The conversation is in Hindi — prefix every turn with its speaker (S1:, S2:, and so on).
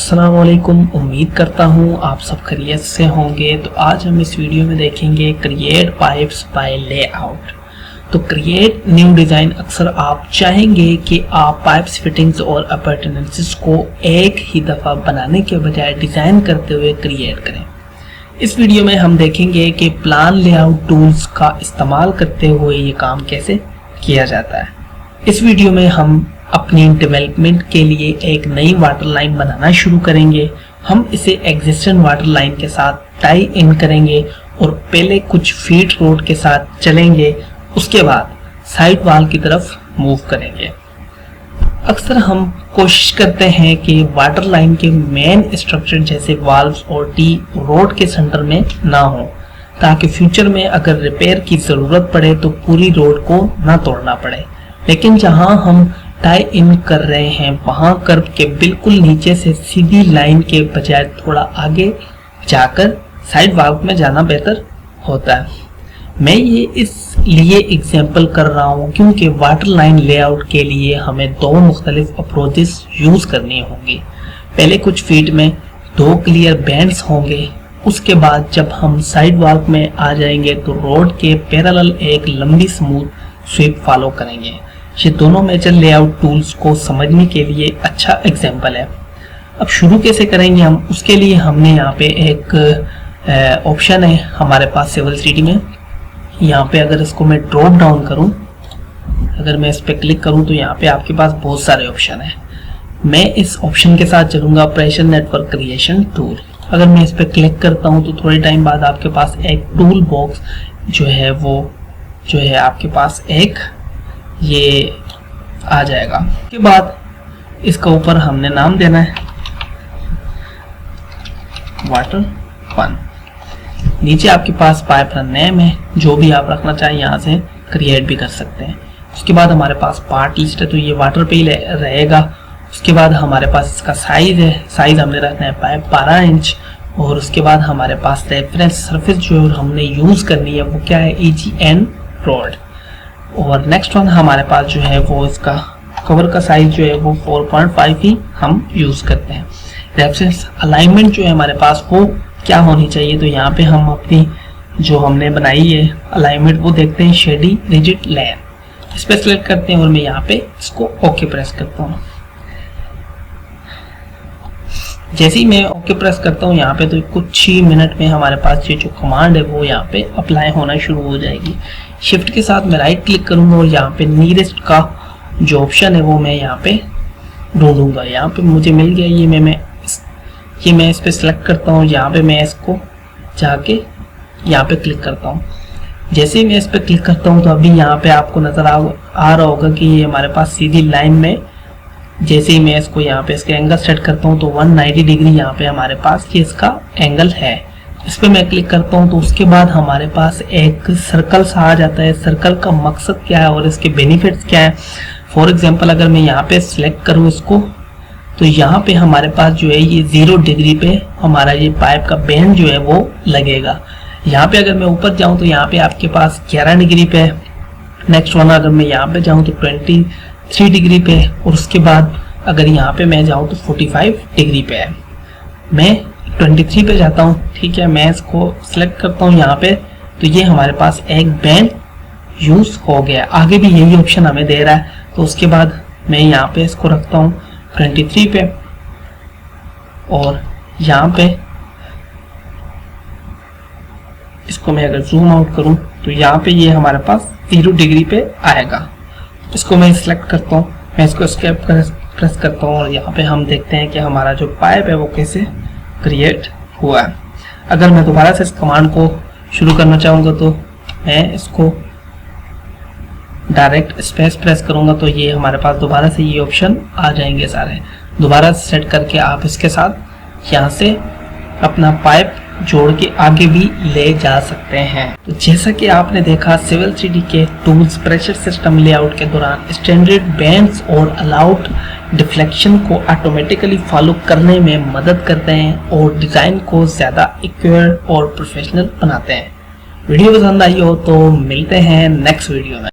S1: अस्सलाम वालेकुम। उम्मीद करता हूँ आप सब खैरियत से होंगे। तो आज हम इस वीडियो में देखेंगे क्रिएट पाइप्स बाय लेआउट। तो क्रिएट न्यू डिज़ाइन, अक्सर आप चाहेंगे कि आप पाइप्स फिटिंग्स और अपर्टेनेंसेस को एक ही दफ़ा बनाने के बजाय डिज़ाइन करते हुए क्रिएट करें। इस वीडियो में हम देखेंगे कि प्लान लेआउट टूल्स का इस्तेमाल करते हुए ये काम कैसे किया जाता है। इस वीडियो में हम अपनी डेवलपमेंट के लिए एक नई वाटर लाइन बनाना शुरू करेंगे। हम इसे एग्जिस्टिंग वाटर लाइन के साथ टाई इन करेंगे और पहले कुछ फीट रोड के साथ चलेंगे, उसके बाद साइड वाल की तरफ मूव करेंगे। अक्सर हम कोशिश करते हैं कि वाटर लाइन के मेन स्ट्रक्चर जैसे वाल्व्स और टी रोड के सेंटर में ना हो, ताकि फ्यूचर में अगर रिपेयर की ज़रूरत पड़े तो पूरी रोड को ना तोड़ना पड़े। लेकिन जहां हम टाई इन कर रहे हैं वहां कर्व के बिल्कुल नीचे से सीधी लाइन के बजाय थोड़ा आगे जाकर साइड वाल्व में जाना बेहतर होता है। मैं ये इसलिए एग्जांपल कर रहा हूँ क्योंकि वाटर लाइन लेआउट के लिए हमें दो मुख्तलिफ अप्रोचेस यूज करनी होंगी। पहले कुछ फीट में दो क्लियर बैंड्स होंगे, उसके बाद जब हम साइड वाल्व में आ जाएंगे तो रोड के पैरेलल एक लंबी स्मूथ स्वीप फॉलो करेंगे। ये दोनों मेजर लेआउट टूल्स को समझने के लिए अच्छा एग्जांपल है। अब शुरू कैसे करेंगे हम, उसके लिए हमने यहाँ पे एक ऑप्शन है हमारे पास सिविल 3D में। यहाँ पे अगर इसको मैं ड्रॉप डाउन करूँ, अगर मैं इस पर क्लिक करूँ तो यहाँ पे आपके पास बहुत सारे ऑप्शन है। मैं इस ऑप्शन के साथ चलूँगा, प्रेशर नेटवर्क क्रिएशन टूल। अगर मैं इस पर क्लिक करता हूँ तो थोड़े टाइम बाद आपके पास एक टूल बॉक्स जो है वो आपके पास एक ये आ जाएगा। उसके बाद इसका ऊपर हमने नाम देना है वाटर 1। नीचे आपके पास पाइप का नेम है, जो भी आप रखना चाहें यहाँ से क्रिएट भी कर सकते हैं। उसके बाद हमारे पास पार्ट लिस्ट है, तो ये वाटर पे ही रहेगा। उसके बाद हमारे पास इसका साइज है, साइज हमने रखना है पाइप 12 इंच। और उसके बाद हमारे पास रेफरेंस सरफेस जो हमने यूज करनी है वो क्या है, EGN रॉड। और नेक्स्ट वन हमारे पास जो है वो इसका कवर का साइज जो है वो 4.5 ही हम यूज करते हैं। रेफरेंस अलाइनमेंट जो है हमारे पास वो क्या होनी चाहिए, तो यहाँ पे हम अपनी जो हमने बनाई है अलाइनमेंट वो देखते हैं, शेडी रिजिड लेयर। इस पर सिलेक्ट करते हैं और मैं यहाँ पे इसको ओके प्रेस करता हूँ। जैसे ही मैं ओके प्रेस करता हूँ यहाँ पे तो कुछ ही मिनट में हमारे पास ये जो कमांड है वो यहाँ पे अप्लाई होना शुरू हो जाएगी। शिफ्ट के साथ मैं राइट क्लिक करूँगा और यहाँ पे नियरेस्ट का जो ऑप्शन है वो मैं यहाँ पे ढूंढूंगा। यहाँ पे मुझे मिल गया, ये मैं इस पर सिलेक्ट करता हूँ। यहाँ पे मैं इसको जाके यहाँ पे क्लिक करता हूँ। जैसे ही मैं इस पर क्लिक करता हूँ तो अभी यहाँ पे आपको नज़र आ रहा होगा कि ये हमारे पास सीधी लाइन में, जैसे ही मैं इसको यहाँ पे इसके एंगल सेट करता हूँ तो 190 डिग्री यहाँ पे हमारे पास ये इसका एंगल है। इस पर मैं क्लिक करता हूँ तो उसके बाद हमारे पास एक सर्कल सा आ जाता है। सर्कल का मकसद क्या है और इसके बेनिफिट्स क्या है। फॉर एग्जांपल अगर मैं यहाँ पे सिलेक्ट करूँ इसको, तो यहाँ पे हमारे पास जो है ये 0 डिग्री पे हमारा ये पाइप का बेंड जो है वो लगेगा। यहाँ पे अगर मैं ऊपर जाऊँ तो यहाँ पे आपके पास 11 डिग्री पे है। नेक्स्ट वन अगर मैं यहाँ पे जाऊँ तो 23 डिग्री पे, और उसके बाद अगर यहाँ पे मैं जाऊँ तो 45 डिग्री पे है। मैं 23 पे जाता हूँ, ठीक है। मैं इसको सिलेक्ट करता हूँ यहाँ पे, तो ये हमारे पास एक बैंड यूज हो गया। आगे भी यही ऑप्शन हमें दे रहा है, तो उसके बाद मैं यहाँ पे इसको रखता हूँ 23 पे, और यहाँ पे इसको मैं अगर जूम आउट करूँ तो यहाँ पे ये हमारे पास 0 डिग्री पे आएगा। इसको मैं सिलेक्ट करता हूँ, मैं इसको एस्केप प्रेस करता हूँ और यहाँ पे हम देखते हैं कि हमारा जो पाइप है वो कैसे क्रिएट हुआ है। अगर मैं दोबारा से इस कमांड को शुरू करना चाहूँगा तो मैं इसको डायरेक्ट स्पेस प्रेस करूँगा तो ये हमारे पास दोबारा से ये ऑप्शन आ जाएंगे सारे। दोबारा सेट करके आप इसके साथ यहाँ से अपना पाइप जोड़ के आगे भी ले जा सकते हैं। तो जैसा कि आपने देखा, सिविल 3D के टूल्स प्रेशर सिस्टम लेआउट के दौरान स्टैंडर्ड बैंड्स और अलाउड डिफ्लेक्शन को ऑटोमेटिकली फॉलो करने में मदद करते हैं और डिज़ाइन को ज़्यादा एक्यूरेट और प्रोफेशनल बनाते हैं। वीडियो पसंद आई हो तो मिलते हैं नेक्स्ट वीडियो में।